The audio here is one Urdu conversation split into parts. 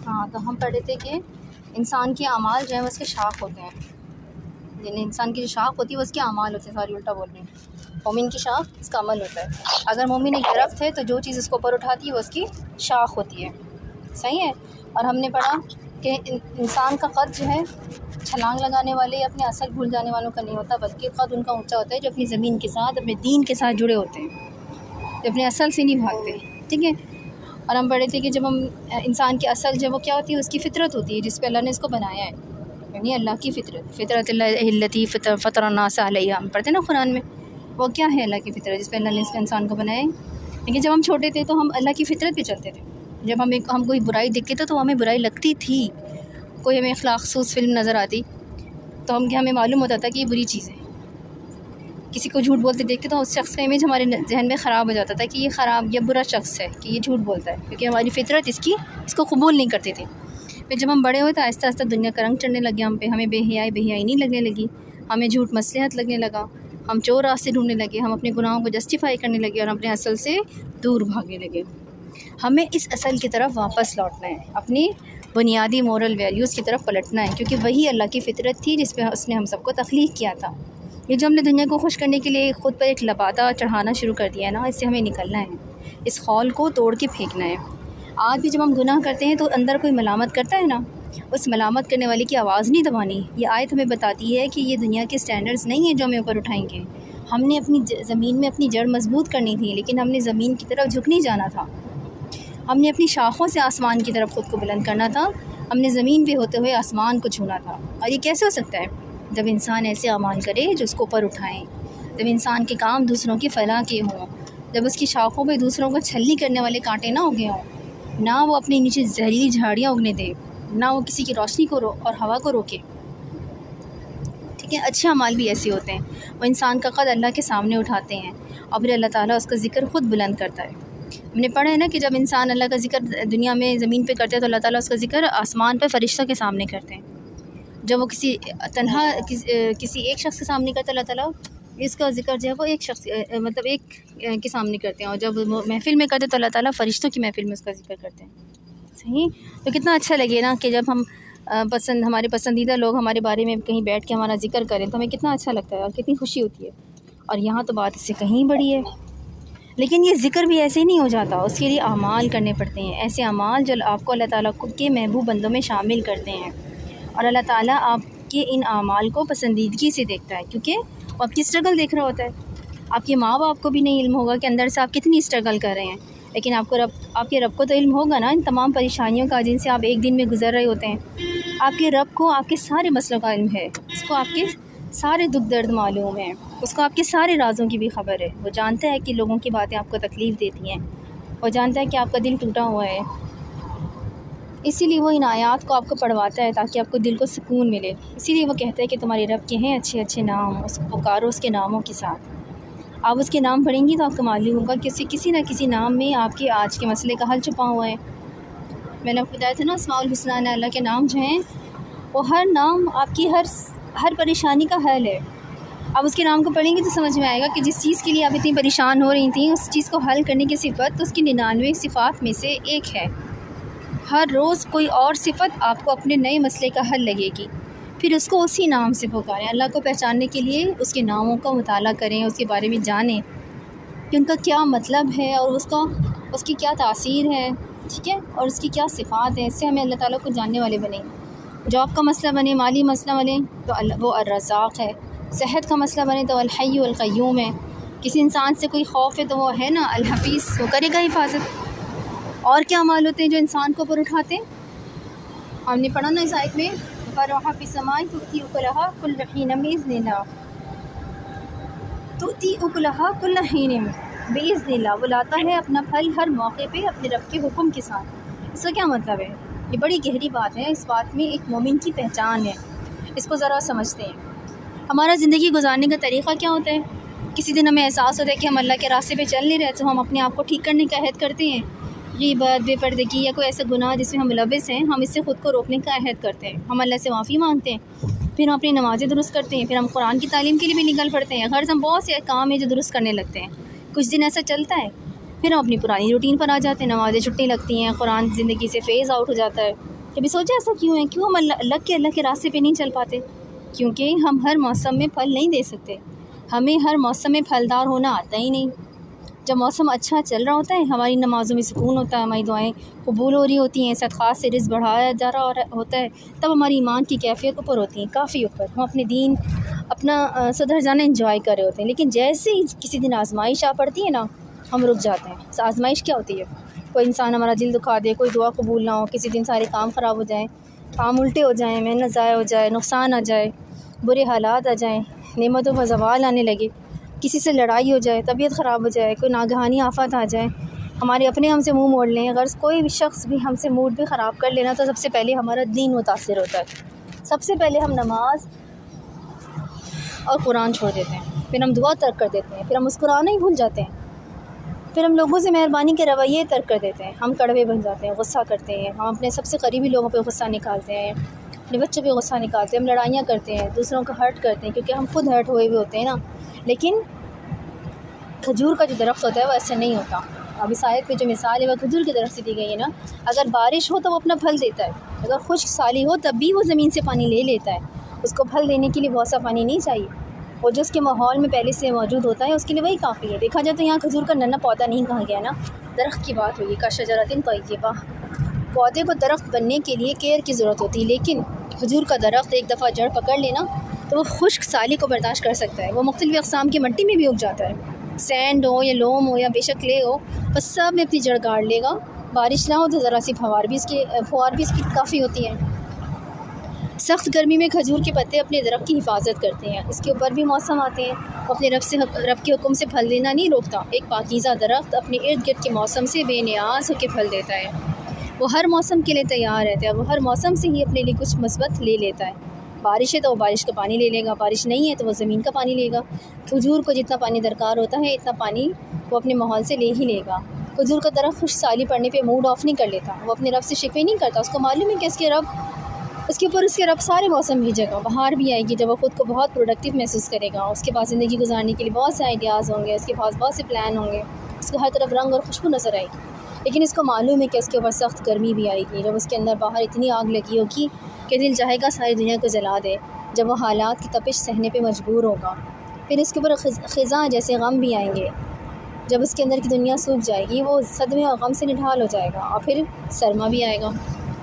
ہاں، تو ہم پڑھ رہے تھے کہ انسان کے اعمال جو ہیں وہ اس کے شاخ ہوتے ہیں، یعنی انسان کی جو شاخ ہوتی ہے وہ اس کے اعمال ہوتے ہیں. سوری الٹا بول رہی ہوں. مومن کی شاخ اس کا عمل ہوتا ہے. اگر مومن ایک درخت ہے تو جو چیز اس کو اوپر اٹھاتی ہے وہ اس کی شاخ ہوتی ہے. صحیح ہے. اور ہم نے پڑھا کہ انسان کا قد جو ہے چھلانگ لگانے والے یا اپنے اصل بھول جانے والوں کا نہیں ہوتا، بلکہ قد ان کا اونچا ہوتا ہے جو اپنی زمین کے ساتھ، اپنے دین کے ساتھ جڑے ہوتے ہیں، جو اپنے اصل سے نہیں بھاگتے. ٹھیک ہے. اور ہم پڑھے تھے کہ جب ہم انسان کی اصل جو وہ کیا ہوتی ہے، اس کی فطرت ہوتی ہے جس پہ اللہ نے اس کو بنایا ہے، یعنی اللہ کی فطرت اللہ التی فطر الناس علیہا. ہم پڑھتے ہیں نا قرآن میں، وہ کیا ہے اللہ کی فطرت جس پہ اللہ نے اس انسان کو بنایا ہے. لیکن جب ہم چھوٹے تھے تو ہم اللہ کی فطرت پہ چلتے تھے. جب ہم کوئی برائی دیکھتے تھے تو ہمیں برائی لگتی تھی. کوئی ہمیں اخلاق سوز فلم نظر آتی تو ہمیں معلوم ہوتا تھا کہ یہ بری چیز ہے. کسی کو جھوٹ بولتے دیکھتے تو اس شخص کا امیج ہمارے ذہن میں خراب ہو جاتا تھا کہ یہ خراب یا برا شخص ہے، کہ یہ جھوٹ بولتا ہے، کیونکہ ہماری فطرت اس کو قبول نہیں کرتی تھی. پھر جب ہم بڑے ہوئے تو آہستہ آہستہ دنیا کا رنگ چڑھنے لگے ہم پہ، ہمیں بے حیائی نہیں لگنے لگی، ہمیں جھوٹ مصلحت لگنے لگا، ہم چور راستے ڈھونڈنے لگے، ہم اپنے گناہوں کو جسٹیفائی کرنے لگے اور اپنے اصل سے دور بھاگنے لگے. ہمیں اس اصل کی طرف واپس لوٹنا ہے، اپنی بنیادی مورل ویلیوز کی طرف پلٹنا ہے، کیونکہ وہی اللہ کی فطرت تھی جس پہ اس نے ہم سب کو تخلیق کیا تھا. یہ جو ہم نے دنیا کو خوش کرنے کے لیے خود پر ایک لبادہ چڑھانا شروع کر دیا ہے نا، اس سے ہمیں نکلنا ہے، اس خول کو توڑ کے پھینکنا ہے. آج بھی جب ہم گناہ کرتے ہیں تو اندر کوئی ملامت کرتا ہے نا، اس ملامت کرنے والے کی آواز نہیں دبانی. یہ آیت ہمیں بتاتی ہے کہ یہ دنیا کے سٹینڈرڈز نہیں ہیں جو ہمیں اوپر اٹھائیں گے. ہم نے اپنی زمین میں اپنی جڑ مضبوط کرنی تھی، لیکن ہم نے زمین کی طرف جھک نہیں جانا تھا. ہم نے اپنی شاخوں سے آسمان کی طرف خود کو بلند کرنا تھا. ہم نے زمین پہ ہوتے ہوئے آسمان کو چھونا تھا. اور یہ کیسے ہو سکتا ہے؟ جب انسان ایسے اعمال کرے جو اس کو اوپر اٹھائیں، جب انسان کے کام دوسروں کی فلاح کے ہوں، جب اس کی شاخوں پہ دوسروں کو چھلنی کرنے والے کانٹے نہ اگے ہوں، نہ وہ اپنے نیچے زہریلی جھاڑیاں اگنے دے، نہ وہ کسی کی روشنی کو اور ہوا کو روکے. ٹھیک ہے. اچھے اعمال بھی ایسے ہوتے ہیں، وہ انسان کا قد اللہ کے سامنے اٹھاتے ہیں اور پھر اللہ تعالیٰ اس کا ذکر خود بلند کرتا ہے. ہم نے پڑھا ہے نا کہ جب انسان اللہ کا ذکر دنیا میں زمین پہ کرتے ہیں تو اللہ تعالیٰ اس کا ذکر آسمان پہ فرشتوں کے سامنے کرتے ہیں. جب وہ کسی ایک شخص کے سامنے کرتے اللہ تعالیٰ اس کا ذکر جو ہے وہ ایک شخص ایک کے سامنے کرتے ہیں، اور جب وہ محفل میں کرتے تو اللہ تعالیٰ فرشتوں کی محفل میں اس کا ذکر کرتے ہیں. صحیح. تو کتنا اچھا لگے نا کہ جب ہم ہمارے پسندیدہ لوگ ہمارے بارے میں کہیں بیٹھ کے ہمارا ذکر کریں تو ہمیں کتنا اچھا لگتا ہے اور کتنی خوشی ہوتی ہے. اور یہاں تو بات اس سے کہیں بڑی ہے. لیکن یہ ذکر بھی ایسے ہی نہیں ہو جاتا، اس کے لیے اعمال کرنے پڑتے ہیں، ایسے اعمال جو آپ کو اللہ تعالیٰ کے محبوب بندوں میں شامل کرتے ہیں. اور اللہ تعالیٰ آپ کے ان اعمال کو پسندیدگی سے دیکھتا ہے، کیونکہ وہ آپ کی اسٹرگل دیکھ رہا ہوتا ہے. آپ کے ماں باپ کو بھی نہیں علم ہوگا کہ اندر سے آپ کتنی اسٹرگل کر رہے ہیں، لیکن آپ کے رب کو تو علم ہوگا نا ان تمام پریشانیوں کا جن سے آپ ایک دن میں گزر رہے ہوتے ہیں. آپ کے رب کو آپ کے سارے مسئلوں کا علم ہے، اس کو آپ کے سارے دکھ درد معلوم ہیں، اس کو آپ کے سارے رازوں کی بھی خبر ہے. وہ جانتا ہے کہ لوگوں کی باتیں آپ کو تکلیف دیتی ہیں، وہ جانتا ہے کہ آپ کا دل ٹوٹا ہوا ہے، اسی لیے وہ ان آیات کو آپ کو پڑھواتا ہے تاکہ آپ کو دل کو سکون ملے. اسی لیے وہ کہتا ہے کہ تمہارے رب کے ہیں اچھے اچھے نام، اس کو پکارو اس کے ناموں کے ساتھ. آپ اس کے نام پڑھیں گی تو آپ کو معلوم ہوگا کہ کسی نہ کسی نام میں آپ کے آج کے مسئلے کا حل چھپا ہوا ہے. میں نے آپ کو بتایا تھا نا اسماء الحسنی اللہ کے نام جو ہیں وہ ہر نام آپ کی ہر پریشانی کا حل ہے. آپ اس کے نام کو پڑھیں گے تو سمجھ میں آئے گا کہ جس چیز کے لیے آپ اتنی پریشان ہو رہی تھیں اس چیز کو حل کرنے کی صفت اس کی 99 صفات میں سے ایک ہے. ہر روز کوئی اور صفت آپ کو اپنے نئے مسئلے کا حل لگے گی. پھر اس کو اسی نام سے پکاریں. اللہ کو پہچاننے کے لیے اس کے ناموں کا مطالعہ کریں، اس کے بارے میں جانیں کہ ان کا کیا مطلب ہے اور اس کی کیا تاثیر ہے. ٹھیک ہے. اور اس کی کیا صفات ہیں. اس سے ہمیں اللہ تعالیٰ کو جاننے والے بنیں. جاب کا مسئلہ بنے، مالی مسئلہ بنے تو وہ الرزاق ہے. صحت کا مسئلہ بنے تو الحی القیوم ہے. کسی انسان سے کوئی خوف ہے تو وہ ہے نا الحفیظ، وہ کرے گا حفاظت. اور کیا عمال ہوتے ہیں جو انسان کو اوپر اٹھاتے ہیں؟ ہم نے پڑھا نا اس آیت میں فَرَوْحَ فِي السَّمَاءِ تُؤْتِي أُكُلَهَا كُلَّ حِينٍ بِإِذْنِ اللَّهِ تُؤْتِي أُكُلَهَا كُلَّ حِينٍ بِإِذْنِ اللَّهِ. وہ لاتا ہے اپنا پھل ہر موقع پہ اپنے رب کے حکم کے ساتھ. اس کا کیا مطلب ہے؟ یہ بڑی گہری بات ہے. اس بات میں ایک مومن کی پہچان ہے. اس کو ذرا سمجھتے ہیں. ہمارا زندگی گزارنے کا طریقہ کیا ہوتا ہے؟ کسی دن ہمیں احساس ہوتا ہے کہ ہم اللہ کے راستے پہ چل نہیں رہے تو ہم اپنے آپ کو ٹھیک کرنے کا عہد کرتے ہیں. غیبت، بے پردگی یا کوئی ایسا گناہ جس میں ہم ملوث ہیں، ہم اس سے خود کو روکنے کا عہد کرتے ہیں. ہم اللہ سے معافی مانگتے ہیں، پھر ہم اپنی نمازیں درست کرتے ہیں، پھر ہم قرآن کی تعلیم کے لیے بھی نکل پڑتے ہیں. غرض ہم بہت سے کام ہیں جو درست کرنے لگتے ہیں. کچھ دن ایسا چلتا ہے پھر ہم اپنی پرانی روٹین پر آ جاتے ہیں، نمازیں چھٹنے لگتی ہیں، قرآن زندگی سے فیز آؤٹ ہو جاتا ہے۔ کبھی سوچا ایسا کیوں ہے؟ کیوں ہم اللہ کے راستے پہ نہیں چل پاتے؟ کیونکہ ہم ہر موسم میں پھل نہیں دے سکتے، ہمیں ہر موسم میں پھلدار ہونا آتا ہی نہیں۔ جب موسم اچھا چل رہا ہوتا ہے، ہماری نمازوں میں سکون ہوتا ہے، ہماری دعائیں قبول ہو رہی ہوتی ہیں، صدقات سے رزق بڑھایا جا رہا ہوتا ہے، تب ہماری ایمان کی کیفیت اوپر ہوتی ہے، کافی اوپر، ہم اپنے دین اپنا سدھر جانا انجوائے کر رہے ہوتے ہیں۔ لیکن جیسے ہی کسی دن آزمائش آ پڑتی ہے نا، ہم رک جاتے ہیں۔ آزمائش کیا ہوتی ہے؟ کوئی انسان ہمارا دل دکھا دے، کوئی دعا قبول نہ ہو، کسی دن سارے کام خراب ہو جائیں، کام الٹے ہو جائیں، محنت ضائع ہو جائے، نقصان آ جائے، برے حالات آ جائیں، نعمتوں کا زوال آنے لگے، کسی سے لڑائی ہو جائے، طبیعت خراب ہو جائے، کوئی ناگہانی آفات آ جائے، ہمارے اپنے ہم سے منہ موڑ لیں، اگر کوئی بھی شخص بھی ہم سے موڈ بھی خراب کر لینا، تو سب سے پہلے ہمارا دین متاثر ہوتا ہے۔ سب سے پہلے ہم نماز اور قرآن چھوڑ دیتے ہیں، پھر ہم دعا ترک کر دیتے ہیں، پھر ہم مسکرانا ہی بھول جاتے ہیں، پھر ہم لوگوں سے مہربانی کے رویے ترک کر دیتے ہیں، ہم کڑوے بن جاتے ہیں، غصہ کرتے ہیں، ہم اپنے سب سے قریبی لوگوں پہ غصہ نکالتے ہیں، اپنے بچوں پہ غصہ نکالتے ہیں، ہم لڑائیاں کرتے ہیں، دوسروں کو ہرٹ کرتے ہیں، کیونکہ ہم خود ہرٹ ہوئے ہوئے ہوتے ہیں نا۔ لیکن کھجور کا جو درخت ہوتا ہے وہ ایسا نہیں ہوتا۔ اب اس آیت پہ جو مثال ہے وہ کھجور کے درخت سے دی گئی ہے نا۔ اگر بارش ہو تو وہ اپنا پھل دیتا ہے، اگر خشک سالی ہو تب بھی وہ زمین سے پانی لے لیتا ہے، اس کو پھل دینے کے لیے بہت سا پانی نہیں چاہیے، اور جو اس کے ماحول میں پہلے سے موجود ہوتا ہے اس کے لیے وہی کافی ہے۔ دیکھا جائے تو یہاں کھجور کا ننا پودا نہیں کہا گیا نا، درخت کی بات ہوئی، کا شجرۃ طیبہ۔ پودے کو درخت بننے کے لیے کیئر کی ضرورت ہوتی ہے، لیکن کھجور کا درخت ایک دفعہ جڑ پکڑ لینا تو وہ خشک سالی کو برداشت کر سکتا ہے، وہ مختلف اقسام کی مٹی میں بھی اگ جاتا ہے، سینڈ ہو یا لوم ہو یا بے شک کلے ہو، بس سب میں اپنی جڑ گاڑ لے گا۔ بارش نہ ہو تو ذرا سی فوار بھی اس کی کافی ہوتی ہے۔ سخت گرمی میں کھجور کے پتے اپنے درخت کی حفاظت کرتے ہیں، اس کے اوپر بھی موسم آتے ہیں، وہ اپنے رب کے حکم سے پھل دینا نہیں روکتا۔ ایک پاکیزہ درخت اپنے ارد گرد کے موسم سے بے نیاز ہو کے پھل دیتا ہے، وہ ہر موسم کے لیے تیار رہتا ہے، وہ ہر موسم سے ہی اپنے لیے کچھ مثبت لے لیتا ہے۔ بارش ہے تو وہ بارش کا پانی لے لے گا، بارش نہیں ہے تو وہ زمین کا پانی لے گا۔ کھجور کو جتنا پانی درکار ہوتا ہے اتنا پانی وہ اپنے ماحول سے لے ہی لے گا۔ کھجور کا درخت خشک سالی پڑنے پہ موڈ آف نہیں کر لیتا، وہ اپنے رب سے شکوے نہیں کرتا، اس کو معلوم ہے کہ اس کے اوپر اس کے رب سارے موسم بھیجے گا۔ بہار بھی آئے گی جب وہ خود کو بہت پروڈکٹیو محسوس کرے گا، اس کے پاس زندگی گزارنے کے لیے بہت سے آئیڈیاز ہوں گے، اس کے پاس بہت سے پلان ہوں گے، اس کو ہر طرف رنگ اور خوشبو نظر آئے گی۔ لیکن اس کو معلوم ہے کہ اس کے اوپر سخت گرمی بھی آئے گی، جب اس کے اندر باہر اتنی آگ لگی ہوگی کہ دل چاہے گا ساری دنیا کو جلا دے، جب وہ حالات کی تپش سہنے پہ مجبور ہوگا۔ پھر اس کے اوپر خزاں جیسے غم بھی آئیں گے، جب اس کے اندر کی دنیا سوکھ جائے گی، وہ صدمے اور غم سے نڈھال ہو جائے گا، اور پھر سرما بھی آئے گا،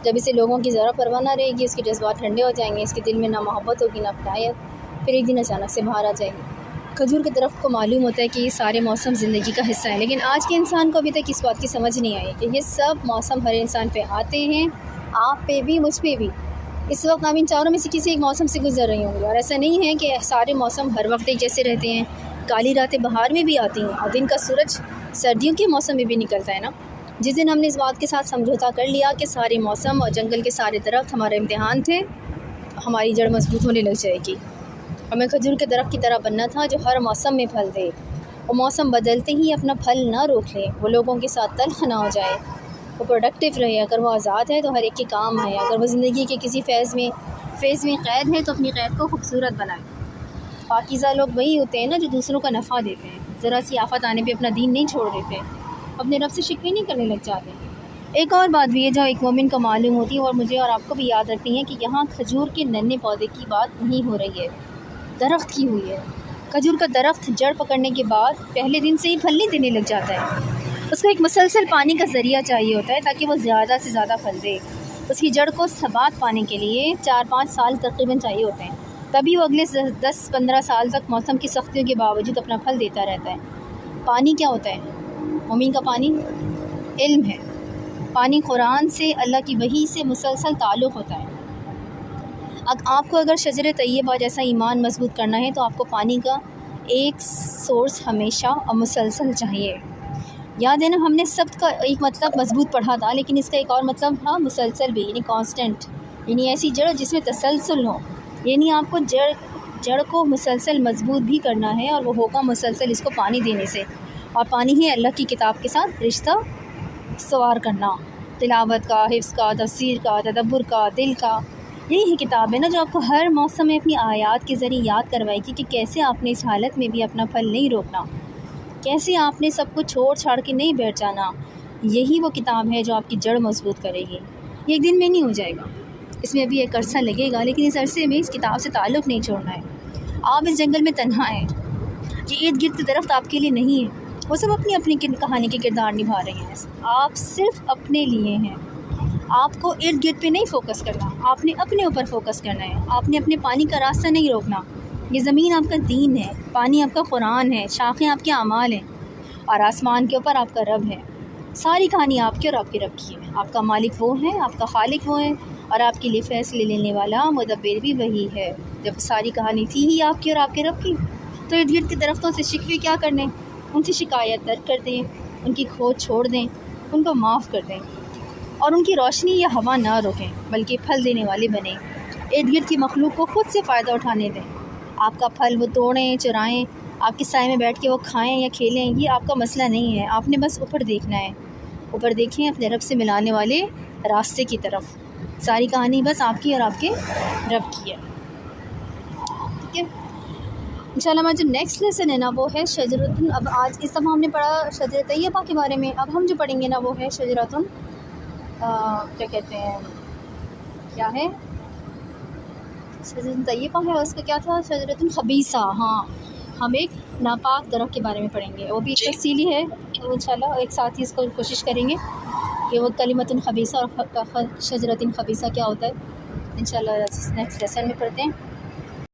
جب اسے لوگوں کی ذرا پرواہ نہ رہے گی، اس کے جذبات ٹھنڈے ہو جائیں گے، اس کے دل میں نہ محبت ہوگی نہ اپنائیت، پھر ایک دن اچانک سے باہر آ جائے گی۔ کھجور کے درخت کو معلوم ہوتا ہے کہ یہ سارے موسم زندگی کا حصہ ہیں، لیکن آج کے انسان کو ابھی تک اس بات کی سمجھ نہیں آئی کہ یہ سب موسم ہر انسان پہ آتے ہیں، آپ پہ بھی، مجھ پہ بھی۔ اس وقت ہم ان چاروں میں سے کسی ایک موسم سے گزر رہی ہوں گی، اور ایسا نہیں ہے کہ سارے موسم ہر وقت ایک جیسے رہتے ہیں، کالی راتیں بہار میں بھی آتی ہیں اور دن کا سورج سردیوں کے موسم میں بھی نکلتا ہے نا۔ جس دن ہم نے اس بات کے ساتھ سمجھوتا کر لیا کہ سارے موسم اور جنگل کے سارے درخت ہمارا امتحان تھے، ہماری جڑ مضبوط ہونے لگ جائے گی۔ ہمیں کھجور کے درخت کی طرح بننا تھا جو ہر موسم میں پھل دے، وہ موسم بدلتے ہی اپنا پھل نہ روک لے، وہ لوگوں کے ساتھ تلخ نہ ہو جائے، وہ پروڈکٹیو رہے، اگر وہ آزاد ہے تو ہر ایک کے کام ہے، اگر وہ زندگی کے کسی فیز میں قید ہے تو اپنی قید کو خوبصورت بنائے۔ پاکیزہ لوگ وہی ہوتے ہیں نا جو دوسروں کا نفع دیتے ہیں، ذرا سی آفت آنے پہ اپنا دین نہیں چھوڑ دیتے، اپنے رب سے شکوے نہیں کرنے لگ جاتے۔ ایک اور بات بھی ہے جو ایک مومن کو معلوم ہوتی ہے اور مجھے اور آپ کو بھی یاد رکھنی ہے کہ یہاں کھجور کے ننے پودے کی بات نہیں ہو رہی ہے، درخت کی ہوئی ہے۔ کھجور کا درخت جڑ پکڑنے کے بعد پہلے دن سے ہی پھل نہیں دینے لگ جاتا ہے، اس کو ایک مسلسل پانی کا ذریعہ چاہیے ہوتا ہے تاکہ وہ زیادہ سے زیادہ پھل دے۔ اس کی جڑ کو ثبات پانے کے لیے 4-5 سال تقریباً چاہیے ہوتے ہیں، تبھی وہ اگلے 10-15 سال تک موسم کی سختیوں کے باوجود اپنا پھل دیتا رہتا ہے۔ پانی کیا ہوتا ہے؟ مومن کا پانی علم ہے، پانی قرآن سے، اللہ کی وحی سے مسلسل تعلق ہوتا ہے۔ آپ کو اگر شجر طیبہ جیسا ایمان مضبوط کرنا ہے تو آپ کو پانی کا ایک سورس ہمیشہ اور مسلسل چاہیے۔ یاد ہے نا، ہم نے سب کا ایک مطلب مضبوط پڑھا تھا، لیکن اس کا ایک اور مطلب تھا مسلسل بھی، یعنی کانسٹنٹ، یعنی ایسی جڑ جس میں تسلسل ہو، یعنی آپ کو جڑ کو مسلسل مضبوط بھی کرنا ہے، اور وہ ہوگا مسلسل اس کو پانی دینے سے، اور پانی ہے اللہ کی کتاب کے ساتھ رشتہ استوار کرنا، تلاوت کا، حفظ کا، تفسیر کا، تدبر کا، دل کا۔ یہی کتاب ہے نا جو آپ کو ہر موسم میں اپنی آیات کے ذریعے یاد کروائے گی کہ کیسے آپ نے اس حالت میں بھی اپنا پھل نہیں روکنا، کیسے آپ نے سب کچھ چھوڑ چھاڑ کے نہیں بیٹھ جانا. یہی وہ کتاب ہے جو آپ کی جڑ مضبوط کرے گی. یہ ایک دن میں نہیں ہو جائے گا, اس میں ابھی ایک عرصہ لگے گا, لیکن اس عرصے میں اس کتاب سے تعلق نہیں چھوڑنا ہے. آپ اس جنگل میں تنہا ہیں, یہ ارد گرد درخت آپ کے لیے نہیں ہے, وہ سب اپنی اپنی کہانی کے کردار نبھا رہے ہیں. آپ صرف اپنے لیے ہیں. آپ کو ارد گرد پہ نہیں فوکس کرنا, آپ نے اپنے اوپر فوکس کرنا ہے. آپ نے اپنے پانی کا راستہ نہیں روکنا. یہ زمین آپ کا دین ہے, پانی آپ کا قرآن ہے, شاخیں آپ کے اعمال ہیں, اور آسمان کے اوپر آپ کا رب ہے. ساری کہانی آپ کی اور آپ کے رب کی ہے. آپ کا مالک وہ ہے, آپ کا خالق وہ ہے, اور آپ کے لیے فیصلے لینے والا مدبر بھی وہی ہے. جب ساری کہانی تھی ہی آپ کی اور آپ کے رب کی, تو ارد گرد کے درختوں سے شکوے کیا کرنے, ان سے شکایت ترک کر دیں, ان کی کھوج چھوڑ دیں, ان کو معاف کر دیں, اور ان کی روشنی یا ہوا نہ روکیں بلکہ پھل دینے والے بنیں. ارد گرد کی مخلوق کو خود سے فائدہ اٹھانے دیں. آپ کا پھل وہ توڑیں, چرائیں, آپ کے سائے میں بیٹھ کے وہ کھائیں یا کھیلیں, یہ آپ کا مسئلہ نہیں ہے. آپ نے بس اوپر دیکھنا ہے. اوپر دیکھیں اپنے رب سے ملانے والے راستے کی طرف. ساری کہانی بس آپ کی اور آپ کے رب کی ہے. ٹھیک ہے, انشاءاللہ ہمارا جو نیکسٹ لیسن ہے نا وہ ہے شجرۃ. اب آج اس دفعہ ہم نے پڑھا شجرۃ طیبہ کے بارے میں. اب ہم جو پڑھیں گے نا وہ ہے شجرۃ کیا کہتے ہیں, کیا ہے, شجرۃ طیبہ ہے, اس کا کیا تھا, شجرۃ خبیثہ. ہاں, ہم ایک ناپاک درخت کے بارے میں پڑھیں گے. وہ بھی تفصیلی ہے, تو انشاءاللہ ایک ساتھ ہی اس کو کوشش کریں گے کہ وہ کلمۃ خبیثہ اور شجرۃ خبیثہ کیا ہوتا ہے. انشاءاللہ نیکسٹ لیسن میں پڑھتے ہیں.